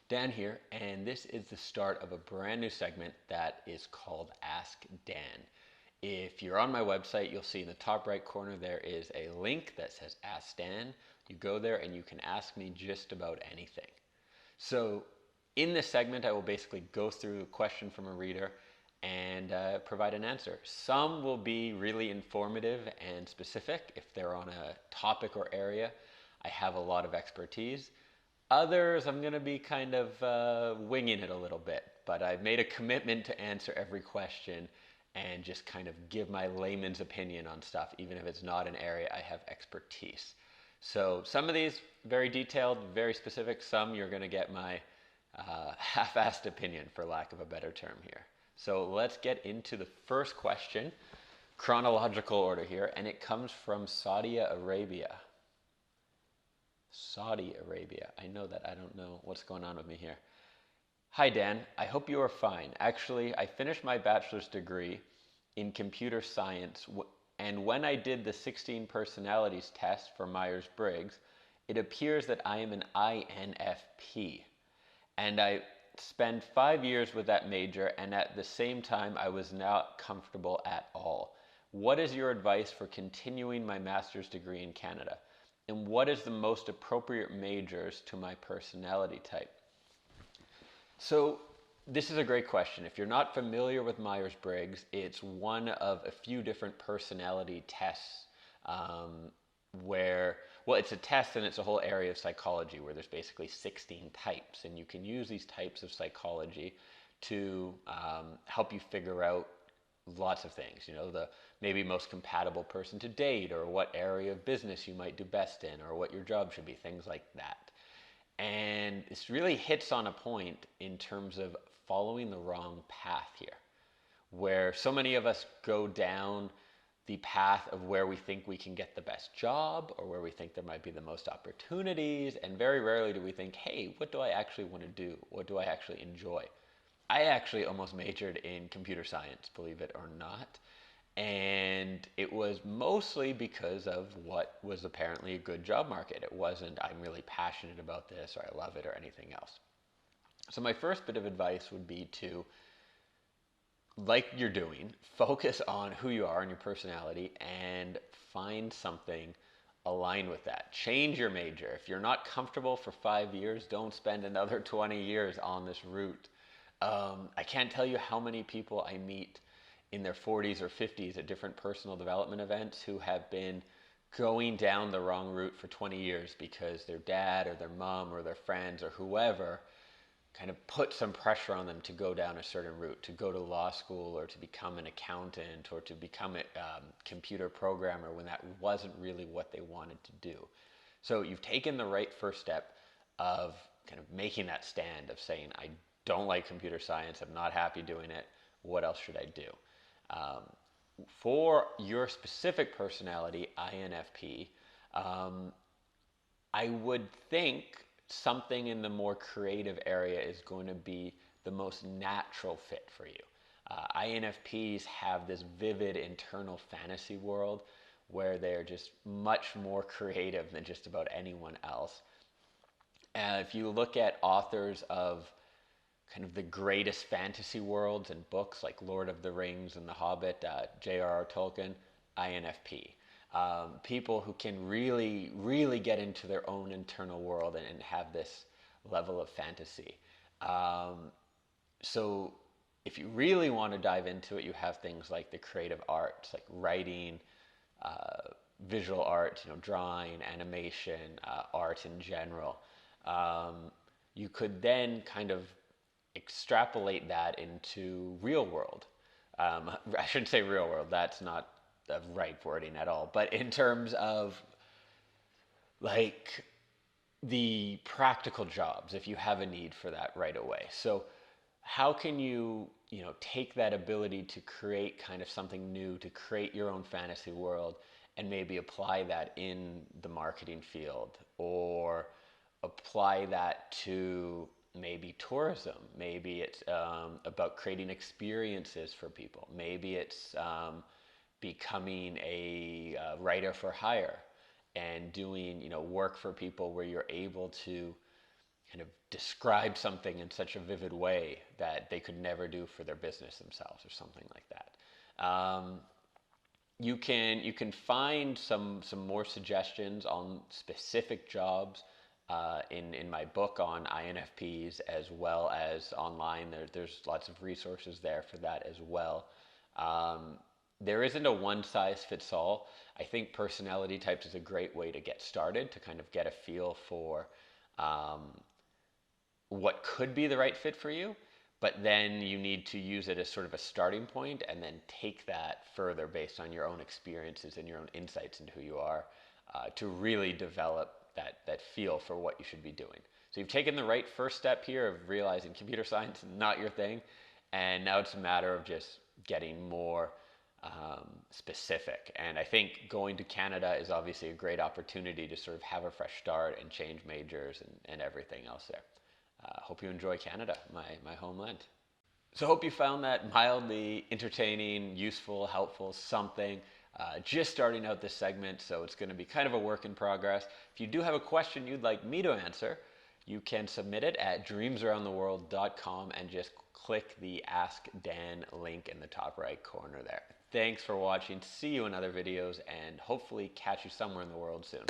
Dan here, and this is the start of a brand new segment that is called Ask Dan. If you're on my website, you'll see in the top right corner there is a link that says Ask Dan. You go there and you can ask me just about anything. So, in this segment, I will basically go through a question from a reader and provide an answer. Some will be really informative and specific if they're on a topic or area I have a lot of expertise. Others, I'm going to be kind of winging it a little bit, but I've made a commitment to answer every question and just kind of give my layman's opinion on stuff, even if it's not an area I have expertise. So some of these very detailed, very specific. Some you're going to get my half-assed opinion, for lack of a better term here. So let's get into the first question, chronological order here, and it comes from Saudi Arabia. Saudi Arabia. I know that. I don't know what's going on with me here. Hi, Dan. I hope you are fine. Actually, I finished my bachelor's degree in computer science, and when I did the 16 personalities test for Myers-Briggs, it appears that I am an INFP. And I spent 5 years with that major, and at the same time, I was not comfortable at all. What is your advice for continuing my master's degree in Canada? And what is the most appropriate majors to my personality type? So this is a great question. If you're not familiar with Myers-Briggs, it's one of a few different personality tests it's a test and it's a whole area of psychology where there's basically 16 types. And you can use these types of psychology to help you figure out lots of things, the maybe most compatible person to date, or what area of business you might do best in, or what your job should be, things like that. And this really hits on a point in terms of following the wrong path here, where so many of us go down the path of where we think we can get the best job, or where we think there might be the most opportunities, and very rarely do we think, hey, what do I actually want to do? What do I actually enjoy? I actually almost majored in computer science, believe it or not. And it was mostly because of what was apparently a good job market. It wasn't, I'm really passionate about this, or I love it, or anything else. So my first bit of advice would be to, like you're doing, focus on who you are and your personality and find something aligned with that. Change your major. If you're not comfortable for 5 years, don't spend another 20 years on this route. I can't tell you how many people I meet in their 40s or 50s at different personal development events who have been going down the wrong route for 20 years because their dad or their mom or their friends or whoever kind of put some pressure on them to go down a certain route, to go to law school or to become an accountant or to become a computer programmer, when that wasn't really what they wanted to do. So you've taken the right first step of kind of making that stand of saying, I don't like computer science, I'm not happy doing it, what else should I do? For your specific personality, INFP, I would think something in the more creative area is going to be the most natural fit for you. INFPs have this vivid internal fantasy world where they're just much more creative than just about anyone else. If you look at authors of kind of the greatest fantasy worlds and books like Lord of the Rings and The Hobbit, J.R.R. Tolkien, INFP. People who can really, really get into their own internal world and have this level of fantasy. So if you really want to dive into it, you have things like the creative arts, like writing, visual art, drawing, animation, art in general. You could then kind of extrapolate that into real world. I shouldn't say real world, that's not the right wording at all, but in terms of like the practical jobs, if you have a need for that right away. So how can you, take that ability to create kind of something new, to create your own fantasy world, and maybe apply that in the marketing field, or apply that to maybe tourism. Maybe it's about creating experiences for people. Maybe it's becoming a writer for hire and doing work for people where you're able to kind of describe something in such a vivid way that they could never do for their business themselves or something like that. You can find some more suggestions on specific jobs in my book on INFPs, as well as online. There's lots of resources there for that as well. There isn't a one size fits all. I think personality types is a great way to get started, to kind of get a feel for um, what could be the right fit for you, but then you need to use it as sort of a starting point and then take that further based on your own experiences and your own insights into who you are, to really develop that feel for what you should be doing. So you've taken the right first step here of realizing computer science is not your thing, and now it's a matter of just getting more specific. And I think going to Canada is obviously a great opportunity to sort of have a fresh start and change majors and everything else there. Hope you enjoy Canada, my homeland. So hope you found that mildly entertaining, useful, helpful, something. Just starting out this segment, so it's going to be kind of a work in progress. If you do have a question you'd like me to answer, you can submit it at dreamsaroundtheworld.com and just click the Ask Dan link in the top right corner there. Thanks for watching. See you in other videos, and hopefully catch you somewhere in the world soon.